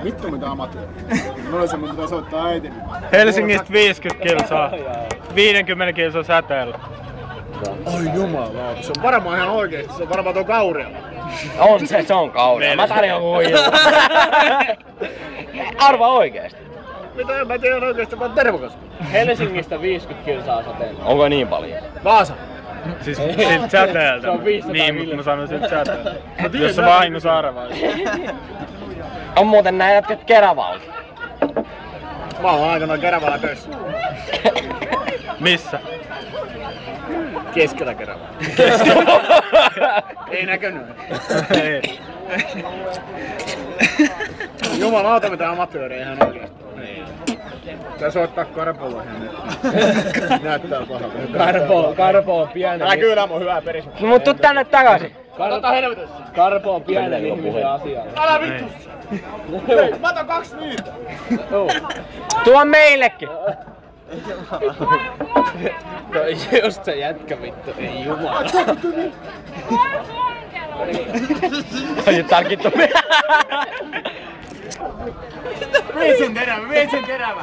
Vittu mitä amatööri. Noissa mun pitää soittaa äitini. Helsingistä 50 kilsaa. 50 kilsaa säteellä. Oi jumala, se on varmaan ihan oikeesti, se on varmaan tuo Kauria. On se on Kauria. Mä tarjoan huijua. Arva oikeesti. Mitä en mä tiedä oikeesti, vaan Tervokoski. Helsingistä 50 kilsaa sateella. Onko niin paljon? Vaasa. Siis siltä säteeltä. Se on 500 niin, mutta mä sanoin siltä säteeltä. Jos sä vahingossa arvaat. On muuten nää jätkät Keravalta. Mä oon aikanaan Keravalla töissä. Missä? Keskellä Keravalla. Ei näkynyt. Ei. Jumalauta mitä amatööriä ihan oikeesti. Tää soittaa Karpolla ihan nyt. Näyttää pahalta. Karpo on pieni. Tää kyllä on hyvää peris. No mut tuu tänne takaisin. Karpo on pienen ihmisen asia. Älä vittu! Hei, mä otan 2 niitä! Tuo meillekin. Just se jätkä vittu, ei jumala. Ai tarkittu. Veitsen terävä, veitsen terävä!